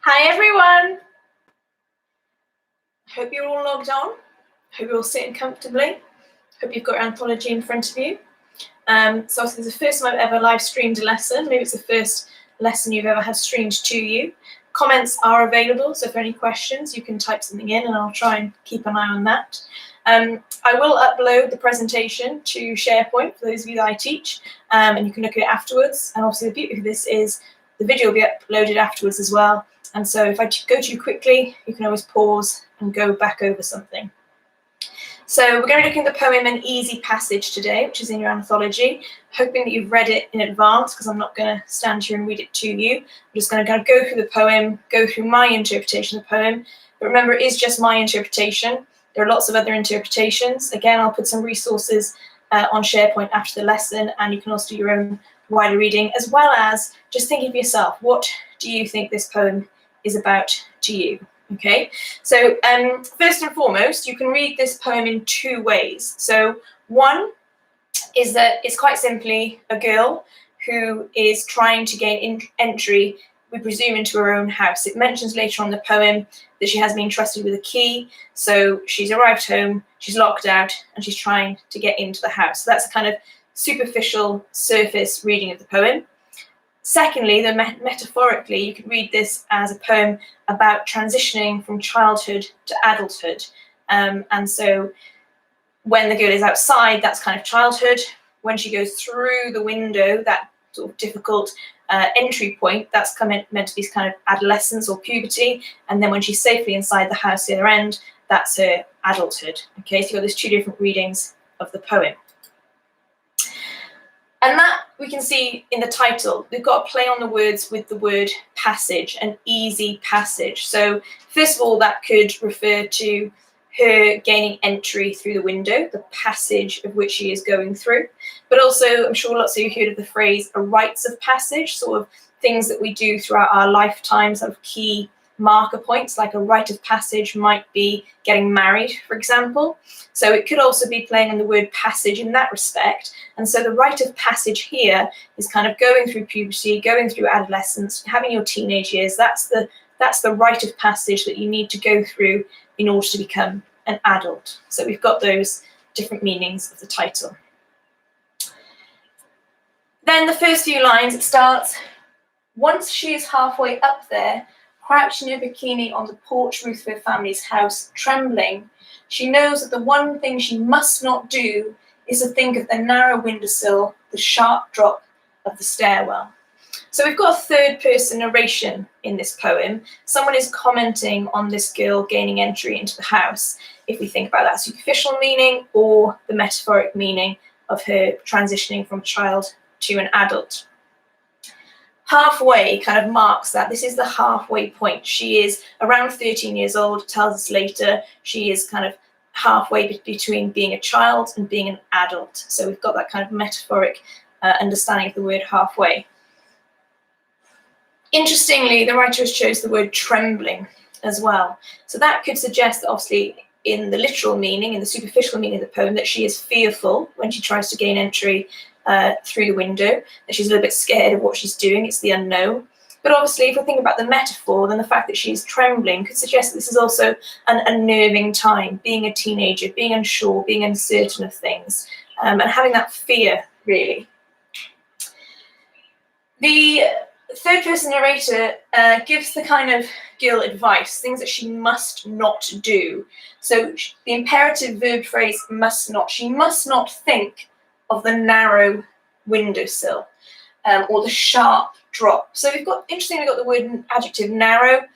Hi everyone! Hope you're all logged on. Hope you're all sitting comfortably. Hope you've got your anthology in front of you. So obviously it's the first time I've ever live streamed a lesson. Maybe it's the first lesson you've ever had streamed to you. Comments are available, so for any questions you can type something in and I'll try and keep an eye on that. I will upload the presentation to SharePoint for those of you that I teach, and you can look at it afterwards. And obviously the beauty of this is the video will be uploaded afterwards as well. And so if I go too quickly, you can always pause and go back over something. So we're going to be looking at the poem An Easy Passage today, which is in your anthology, hoping that you've read it in advance, because I'm not going to stand here and read it to you. I'm just going to kind of go through the poem, go through my interpretation of the poem. But remember, it is just my interpretation. There are lots of other interpretations. Again, I'll put some resources on SharePoint after the lesson, and you can also do your own wider reading, as well as just thinking for yourself, what do you think this poem is about to you? Okay, so first and foremost, you can read this poem in two ways. So one is that it's quite simply a girl who is trying to gain entry, we presume, into her own house. It mentions later on in the poem that she has been entrusted with a key, so she's arrived home, she's locked out, and she's trying to get into the house. So that's a kind of superficial surface reading of the poem. Secondly, metaphorically, you could read this as a poem about transitioning from childhood to adulthood. And so when the girl is outside, that's kind of childhood. When she goes through the window, that sort of difficult entry point, that's meant to be kind of adolescence or puberty. And then when she's safely inside the house, the other end, that's her adulthood. Okay, so you've got these two different readings of the poem. And that we can see in the title. We've got a play on the words with the word passage, an easy passage. So first of all, that could refer to her gaining entry through the window, the passage of which she is going through. But also, I'm sure lots of you heard of the phrase a rites of passage, sort of things that we do throughout our lifetimes, sort of key marker points, like a rite of passage might be getting married, for example. So it could also be playing on the word passage in that respect. And so the rite of passage here is kind of going through puberty, going through adolescence, having your teenage years. That's the rite of passage that you need to go through in order to become an adult. So we've got those different meanings of the title. Then the first few lines, it starts, once she is halfway up there, crouched in her bikini on the porch roof of her family's house, trembling, she knows that the one thing she must not do is to think of the narrow windowsill, the sharp drop of the stairwell. So we've got a third-person narration in this poem. Someone is commenting on this girl gaining entry into the house, if we think about that superficial meaning or the metaphoric meaning of her transitioning from a child to an adult. Halfway kind of marks that. This is the halfway point. She is around 13 years old, it tells us later. She is kind of halfway between being a child and being an adult. So we've got that kind of metaphoric understanding of the word halfway. Interestingly, the writer has chosen the word trembling as well. So that could suggest that obviously in the literal meaning, in the superficial meaning of the poem, that she is fearful when she tries to gain entry through the window, that she's a little bit scared of what she's doing, it's the unknown. But obviously, if we think about the metaphor, then the fact that she's trembling could suggest that this is also an unnerving time, being a teenager, being unsure, being uncertain of things, and having that fear, really. The third-person narrator gives the kind of girl advice, things that she must not do. So the imperative verb phrase must not. She must not think of the narrow windowsill or the sharp drop. So interestingly, we've got the word adjective narrow,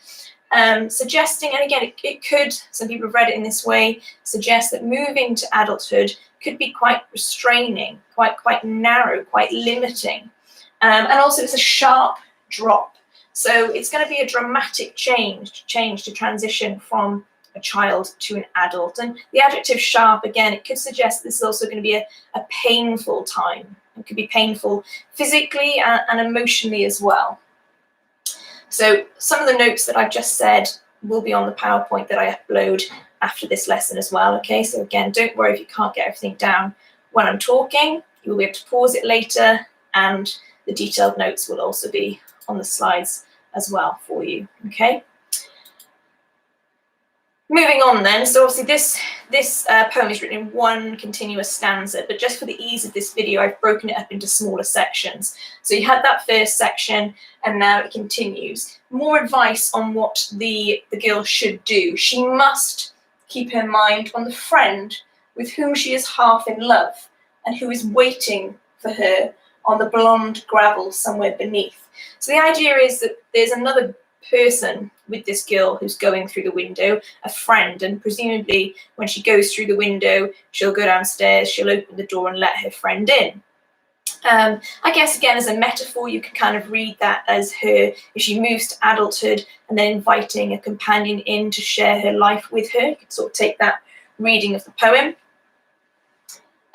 suggesting, and again, it could, some people have read it in this way, suggest that moving to adulthood could be quite restraining, quite narrow, quite limiting. And also it's a sharp drop. So it's going to be a dramatic change to transition from a child to an adult. And the adjective sharp, again, it could suggest this is also going to be a painful time. It could be painful physically and emotionally as well. So some of the notes that I've just said will be on the PowerPoint that I upload after this lesson as well. Okay, so again, don't worry if you can't get everything down when I'm talking. You'll be able to pause it later, and the detailed notes will also be on the slides as well for you, okay? Moving on then, so obviously this poem is written in one continuous stanza, but just for the ease of this video, I've broken it up into smaller sections. So you had that first section, and now it continues. More advice on what the girl should do. She must keep her mind on the friend with whom she is half in love, and who is waiting for her on the blonde gravel somewhere beneath. So the idea is that there's another person with this girl who's going through the window, a friend, and presumably when she goes through the window, she'll go downstairs, she'll open the door and let her friend in. I guess again as a metaphor, you can kind of read that as her, if she moves to adulthood and then inviting a companion in to share her life with her. You can sort of take that reading of the poem.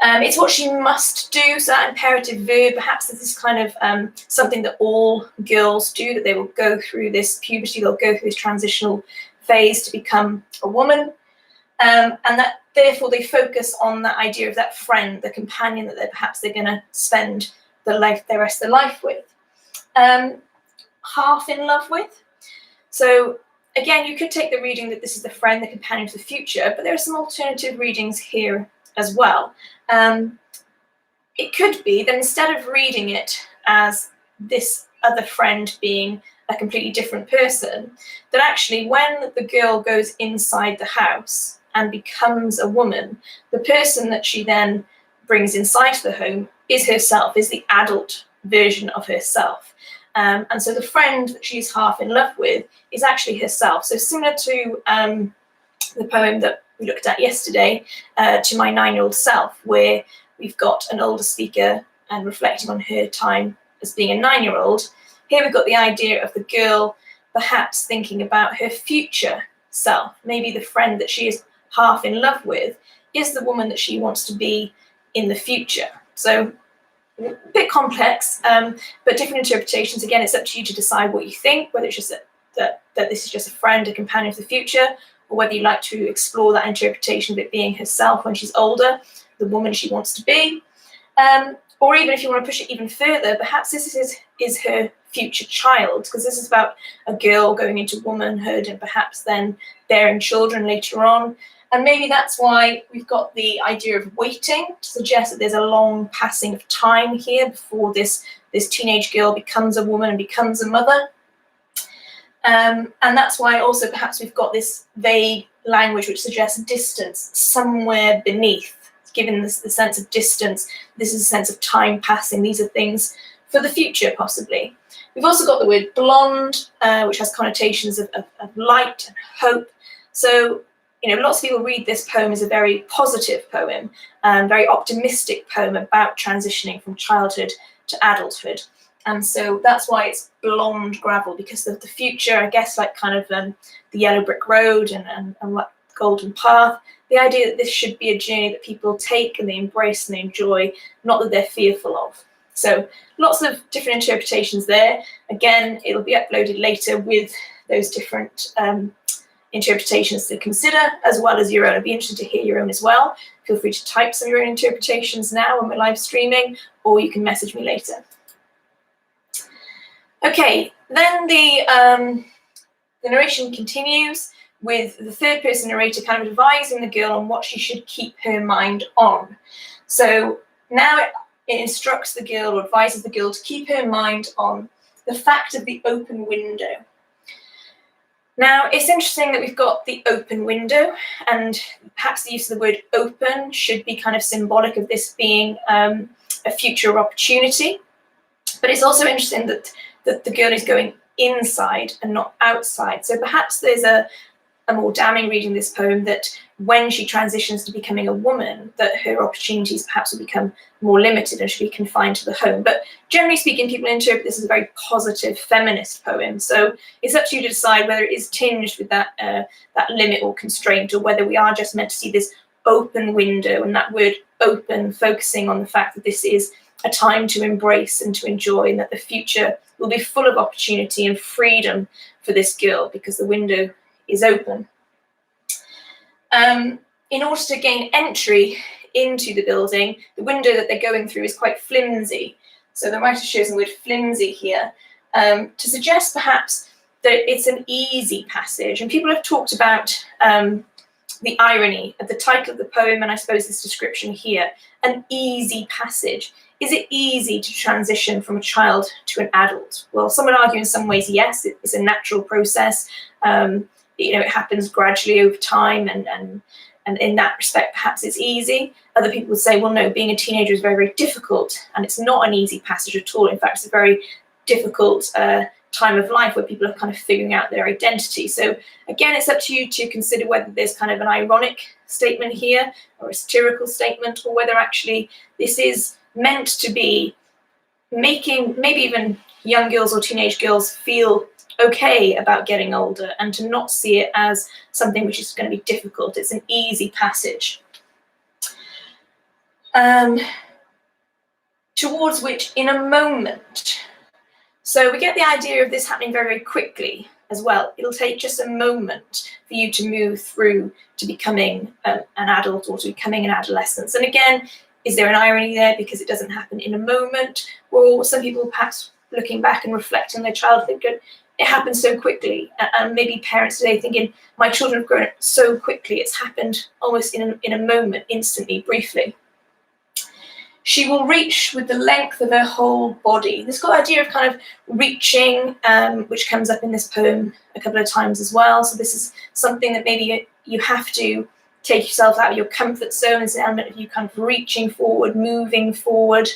It's what she must do, so that imperative verb, perhaps this is kind of something that all girls do, that they will go through this puberty, they'll go through this transitional phase to become a woman, and that therefore they focus on that idea of that friend, the companion that they're going to spend their rest of their life with. Half in love with. So again, you could take the reading that this is the friend, the companion of the future, but there are some alternative readings here as well. It could be that instead of reading it as this other friend being a completely different person, that actually when the girl goes inside the house and becomes a woman, the person that she then brings inside the home is herself, is the adult version of herself. And so the friend that she's half in love with is actually herself. So similar to the poem that we looked at yesterday, To My 9-Year-Old Self, where we've got an older speaker and reflecting on her time as being a 9-year-old. Here we've got the idea of the girl perhaps thinking about her future self. Maybe the friend that she is half in love with is the woman that she wants to be in the future. So a bit complex, but different interpretations. Again, it's up to you to decide what you think, whether it's just that this is just a friend, a companion of the future, or whether you like to explore that interpretation of it being herself when she's older, the woman she wants to be. Or even if you want to push it even further, perhaps this is her future child, because this is about a girl going into womanhood and perhaps then bearing children later on. And maybe that's why we've got the idea of waiting, to suggest that there's a long passing of time here before this teenage girl becomes a woman and becomes a mother. And that's why also perhaps we've got this vague language which suggests distance somewhere beneath. Given the sense of distance, this is a sense of time passing. These are things for the future, possibly. We've also got the word blonde, which has connotations of light and hope. So, lots of people read this poem as a very positive poem, very optimistic poem about transitioning from childhood to adulthood. And so that's why it's blonde gravel, because of the future, I guess, like kind of the yellow brick road and like golden path. The idea that this should be a journey that people take and they embrace and they enjoy, not that they're fearful of. So lots of different interpretations there. Again, it'll be uploaded later with those different interpretations to consider, as well as your own. I'd be interested to hear your own as well. Feel free to type some of your own interpretations now when we're live streaming, or you can message me later. Okay, then the narration continues with the third person narrator kind of advising the girl on what she should keep her mind on. So now it instructs the girl, or advises the girl, to keep her mind on the fact of the open window. Now, it's interesting that we've got the open window, and perhaps the use of the word open should be kind of symbolic of this being a future opportunity. But it's also interesting that the girl is going inside and not outside. So perhaps there's a more damning reading this poem, that when she transitions to becoming a woman, that her opportunities perhaps will become more limited and should be confined to the home. But generally speaking, people interpret this as a very positive feminist poem. So it's up to you to decide whether it is tinged with that limit or constraint, or whether we are just meant to see this open window, and that word open focusing on the fact that this is a time to embrace and to enjoy, and that the future will be full of opportunity and freedom for this girl because the window is open. In order to gain entry into the building, the window that they're going through is quite flimsy. So the writer shows the word flimsy here, to suggest perhaps that it's an easy passage. And people have talked about the irony of the title of the poem, and I suppose this description here, an easy passage. Is it easy to transition from a child to an adult? Well, some would argue in some ways, yes, it's a natural process. It happens gradually over time, and in that respect, perhaps it's easy. Other people would say, well, no, being a teenager is very, very difficult, and it's not an easy passage at all. In fact, it's a very difficult time of life where people are kind of figuring out their identity. So again, it's up to you to consider whether there's kind of an ironic statement here or a satirical statement, or whether actually this is meant to be making maybe even young girls or teenage girls feel okay about getting older, and to not see it as something which is going to be difficult. It's an easy passage. Towards which, in a moment. So we get the idea of this happening very, very quickly as well. It'll take just a moment for you to move through to becoming an adult or to becoming an adolescent. And again, is there an irony there because it doesn't happen in a moment? Or some people perhaps looking back and reflecting on their childhood, it happened so quickly. And maybe parents today thinking, my children have grown up so quickly, it's happened almost in a moment, instantly, briefly. She will reach with the length of her whole body. This got the idea of kind of reaching, which comes up in this poem a couple of times as well. So this is something that maybe you have to take yourself out of your comfort zone. It's an element of you kind of reaching forward, moving forward.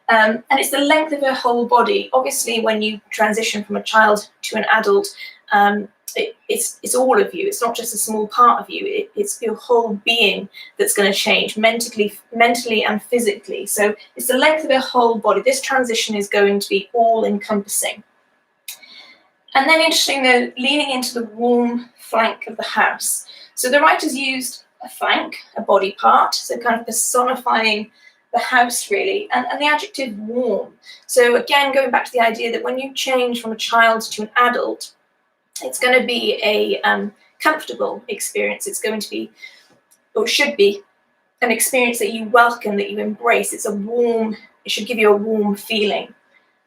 And it's the length of her whole body. Obviously, when you transition from a child to an adult, it's all of you. It's not just a small part of you. It's your whole being that's going to change, mentally and physically. So it's the length of your whole body. This transition is going to be all-encompassing. And then, interesting though, leaning into the warm flank of the house. So the writers used a flank, a body part, so kind of personifying the house really, and the adjective warm. So again, going back to the idea that when you change from a child to an adult, it's going to be a comfortable experience. It's going to be, or should be, an experience that you welcome, that you embrace. It's a warm, it should give you a warm feeling.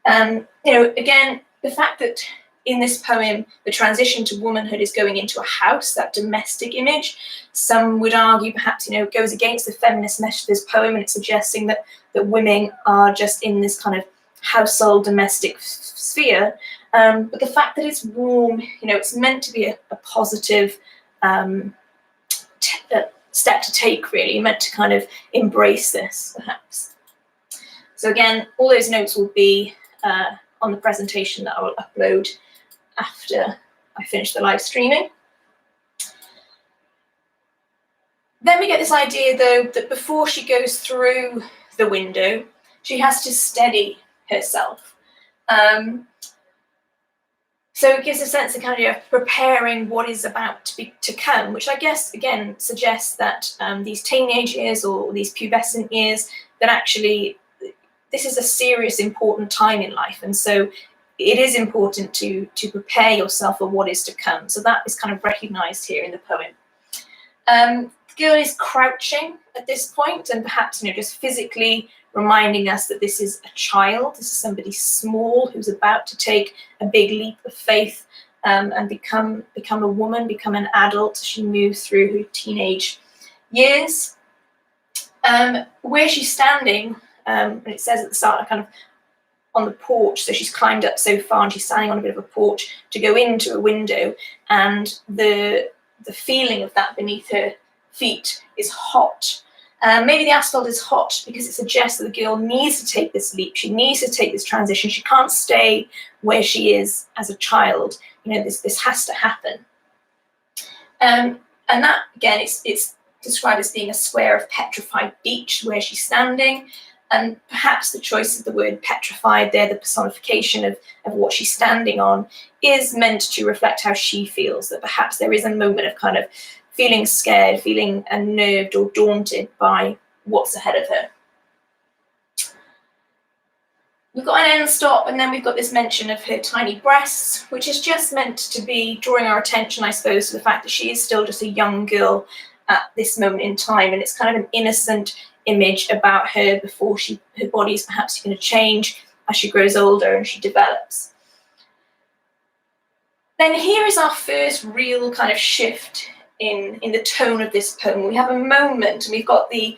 Again, the fact that in this poem, the transition to womanhood is going into a house, that domestic image. Some would argue perhaps, goes against the feminist message of this poem, and it's suggesting that women are just in this kind of household domestic sphere. But the fact that it's warm, it's meant to be a positive step to take, really, meant to kind of embrace this, perhaps. So again, all those notes will be on the presentation that I will upload after I finish the live streaming. Then we get this idea, though, that before she goes through the window, she has to steady herself. So it gives a sense of kind of preparing what is about to come, which I guess, again, suggests that these teenage years or these pubescent years, that actually this is a serious, important time in life. And so it is important to prepare yourself for what is to come. So that is kind of recognised here in the poem. The girl is crouching at this point, and perhaps just physically reminding us that this is a child. This is somebody small who's about to take a big leap of faith and become a woman, become an adult as she moves through her teenage years. Where she's standing, and it says at the start, kind of on the porch, so she's climbed up so far and she's standing on a bit of a porch to go into a window, and the feeling of that beneath her feet is hot. Maybe the asphalt is hot because it suggests that the girl needs to take this leap. She needs to take this transition. She can't stay where she is as a child. This has to happen. And that, again, it's described as being a square of petrified beach where she's standing. And perhaps the choice of the word petrified there, the personification of what she's standing on, is meant to reflect how she feels, that perhaps there is a moment of kind of feeling scared, feeling unnerved or daunted by what's ahead of her. We've got an end stop, and then we've got this mention of her tiny breasts, which is just meant to be drawing our attention, I suppose, to the fact that she is still just a young girl at this moment in time, and it's kind of an innocent image about her before her body is perhaps going to change as she grows older and she develops. Then here is our first real kind of shift in the tone of this poem. We have a moment, and we've got the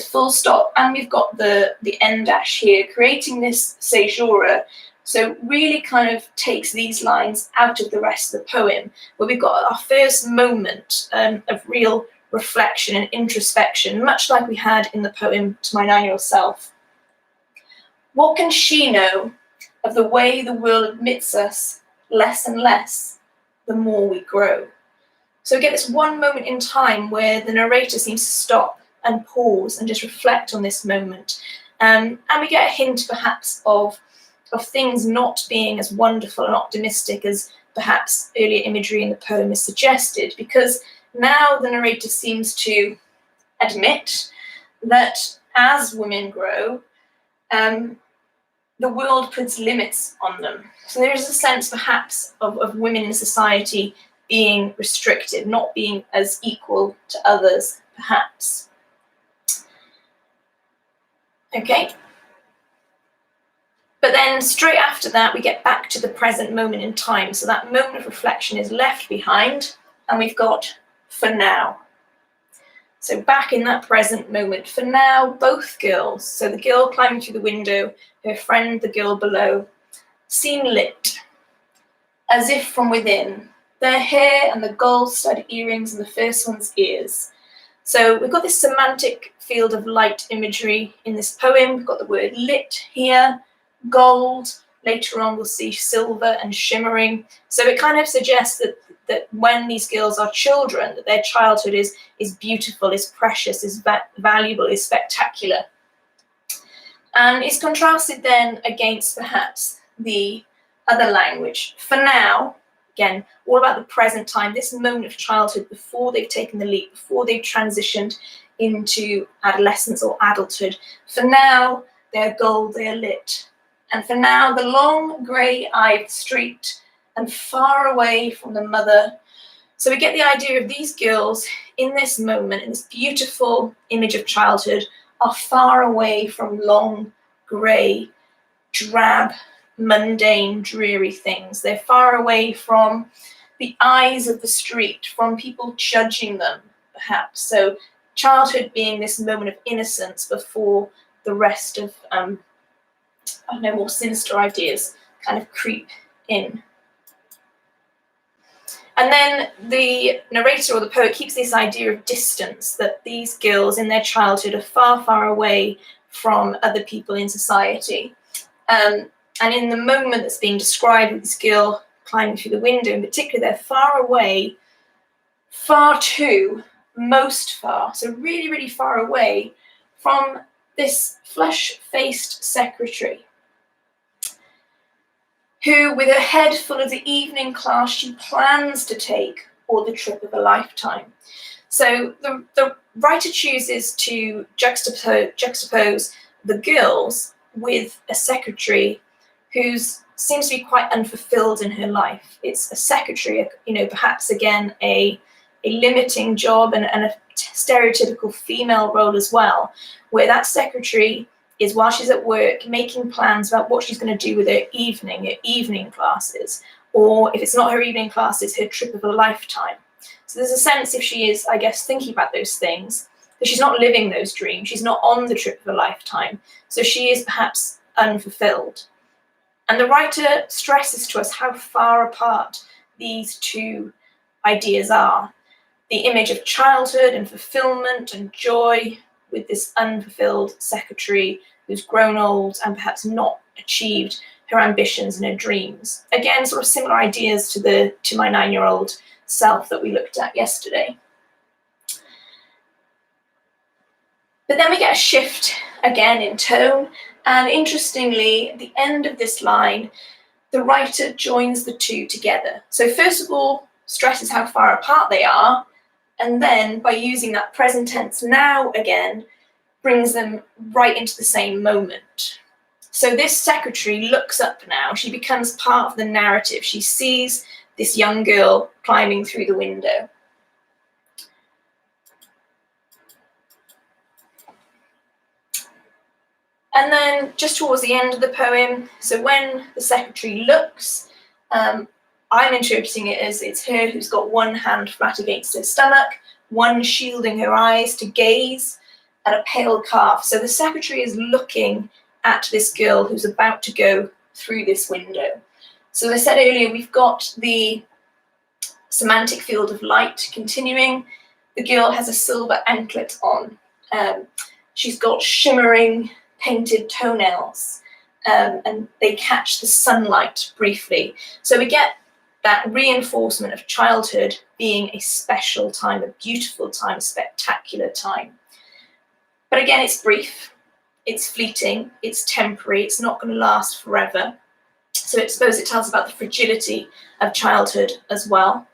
full stop, and we've got the end dash here, creating this caesura. So really kind of takes these lines out of the rest of the poem, where we've got our first moment of real reflection and introspection, much like we had in the poem To My 9-Year-Old Self. What can she know of the way the world admits us less and less the more we grow? So we get this one moment in time where the narrator seems to stop and pause and just reflect on this moment. And we get a hint perhaps of things not being as wonderful and optimistic as perhaps earlier imagery in the poem is suggested, because now the narrator seems to admit that as women grow, the world puts limits on them. So there is a sense perhaps of women in society being restricted, not being as equal to others, perhaps. Okay. But then straight after that, we get back to the present moment in time. So that moment of reflection is left behind, and we've got for now. So back in that present moment, for now, both girls, so the girl climbing through the window, her friend, the girl below, seem lit, as if from within, their hair and the gold-studded earrings in the first one's ears. So we've got this semantic field of light imagery in this poem. We've got the word lit here, gold, later on we'll see silver and shimmering. So it kind of suggests that when these girls are children, that their childhood is beautiful, is precious, is valuable, is spectacular. And it's contrasted then against perhaps the other language. For now, again, all about the present time, this moment of childhood before they've taken the leap, before they've transitioned into adolescence or adulthood. For now, they're gold, they're lit. And for now, the long grey-eyed street and far away from the mother. So we get the idea of these girls in this moment, in this beautiful image of childhood, are far away from long, grey, drab, mundane, dreary things. They're far away from the eyes of the street, from people judging them, perhaps. So childhood being this moment of innocence before the rest of, more sinister ideas kind of creep in. And then the narrator or the poet keeps this idea of distance, that these girls in their childhood are far, far away from other people in society. And in the moment that's being described with this girl climbing through the window in particular, they're far away, far too, most far, so really, really far away from this flush-faced secretary, who, with her head full of the evening class she plans to take, or the trip of a lifetime. So the writer chooses to juxtapose the girls with a secretary who seems to be quite unfulfilled in her life. It's a secretary, perhaps again a limiting job and a stereotypical female role as well, where that secretary is, while she's at work, making plans about what she's going to do with her evening classes, or if it's not her evening classes, her trip of a lifetime. So there's a sense, if she is, I guess, thinking about those things, that she's not living those dreams, she's not on the trip of a lifetime, so she is perhaps unfulfilled. And the writer stresses to us how far apart these two ideas are. The image of childhood and fulfillment and joy, with this unfulfilled secretary who's grown old and perhaps not achieved her ambitions and her dreams. Again, sort of similar ideas to my 9-year-old self that we looked at yesterday. But then we get a shift again in tone, and interestingly, at the end of this line, the writer joins the two together. So first of all, stresses how far apart they are, and then by using that present tense now again, brings them right into the same moment. So this secretary looks up now, she becomes part of the narrative. She sees this young girl climbing through the window. And then just towards the end of the poem, so when the secretary looks, I'm interpreting it as it's her who's got one hand flat against her stomach, one shielding her eyes to gaze, and a pale calf. So the secretary is looking at this girl who's about to go through this window. So as I said earlier, we've got the semantic field of light continuing. The girl has a silver anklet on. She's got shimmering painted toenails, and they catch the sunlight briefly. So we get that reinforcement of childhood being a special time, a beautiful time, a spectacular time. But again, it's brief, it's fleeting, it's temporary, it's not going to last forever. So I suppose it tells about the fragility of childhood as well.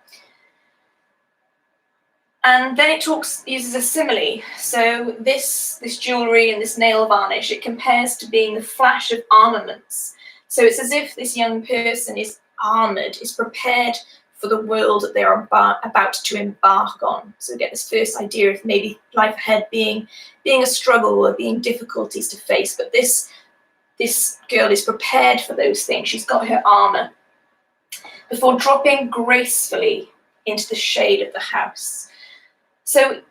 And then it uses a simile. So this jewellery and this nail varnish, it compares to being the flash of armaments. So it's as if this young person is armoured, is prepared for the world that they are about to embark on. So we get this first idea of maybe life ahead being a struggle or being difficulties to face. But this girl is prepared for those things. She's got her armour before dropping gracefully into the shade of the house. So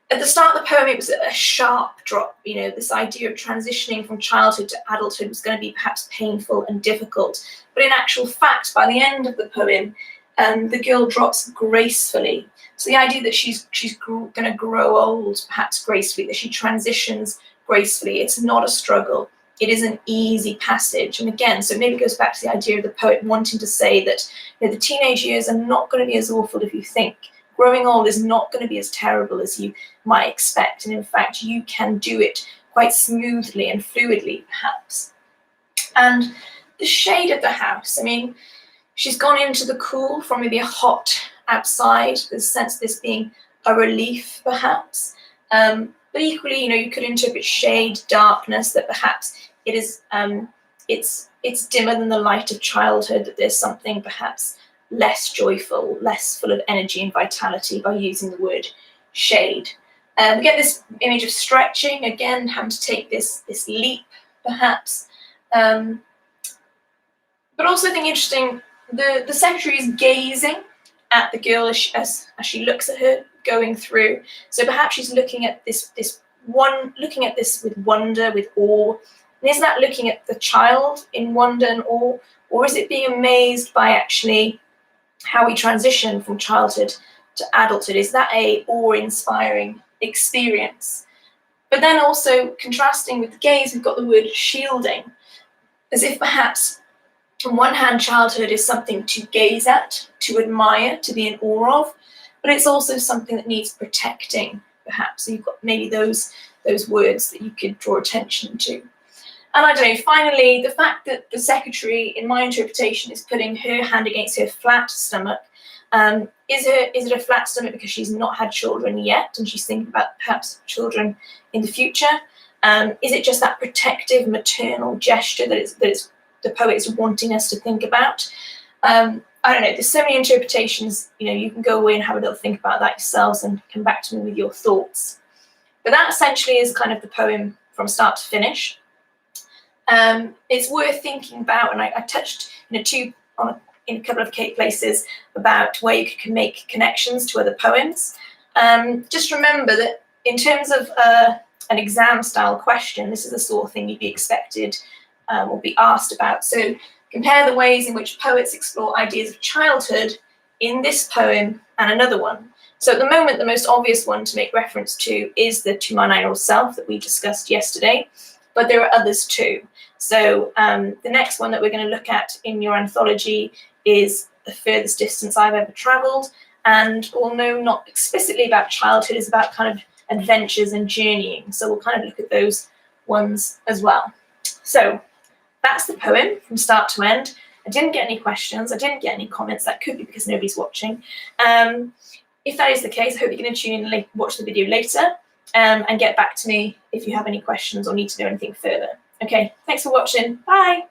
at the start of the poem, it was a sharp drop. You know, this idea of transitioning from childhood to adulthood was going to be perhaps painful and difficult. But in actual fact, by the end of the poem, the girl drops gracefully. So the idea that she's going to grow old, perhaps gracefully, that she transitions gracefully, it's not a struggle. It is an easy passage. And again, so maybe it goes back to the idea of the poet wanting to say that, you know, the teenage years are not going to be as awful as you think. Growing old is not going to be as terrible as you might expect. And in fact, you can do it quite smoothly and fluidly, perhaps. And the shade of the house, I mean, she's gone into the cool from maybe a hot outside. There's a sense of this being a relief, perhaps. But equally, you know, you could interpret shade, darkness, that perhaps it is, it's dimmer than the light of childhood, that there's something perhaps less joyful, less full of energy and vitality by using the word shade. We get this image of stretching, again, having to take this leap, perhaps. But also I think interesting, the secretary is gazing at the girl as she looks at her going through. So perhaps she's looking at this with wonder, with awe. And is that looking at the child in wonder and awe, or is it being amazed by actually how we transition from childhood to adulthood? Is that a awe-inspiring experience? But then also contrasting with the gaze, we've got the word shielding, as if perhaps on one hand childhood is something to gaze at, to admire, to be in awe of, but it's also something that needs protecting, perhaps. So you've got maybe those words that you could draw attention to. And I don't know, finally, the fact that the secretary, in my interpretation, is putting her hand against her flat stomach. Is it a flat stomach because she's not had children yet and she's thinking about perhaps children in the future? Is it just that protective maternal gesture that the poet is wanting us to think about? I don't know, there's so many interpretations. You know, you can go away and have a little think about that yourselves and come back to me with your thoughts. But that essentially is kind of the poem from start to finish. It's worth thinking about, and I touched in a couple of places about where you can make connections to other poems. Just remember that in terms of an exam-style question, this is the sort of thing you'd be expected or be asked about. So compare the ways in which poets explore ideas of childhood in this poem and another one. So at the moment, the most obvious one to make reference to is the To My 9-Year-Old Self that we discussed yesterday, but there are others too. So the next one that we're going to look at in your anthology is The Furthest Distance I've Ever Travelled. And although not explicitly about childhood, it's about kind of adventures and journeying. So we'll kind of look at those ones as well. So that's the poem from start to end. I didn't get any questions. I didn't get any comments. That could be because nobody's watching. If that is the case, I hope you're going to tune in and watch the video later and get back to me if you have any questions or need to know anything further. Okay, thanks for watching. Bye.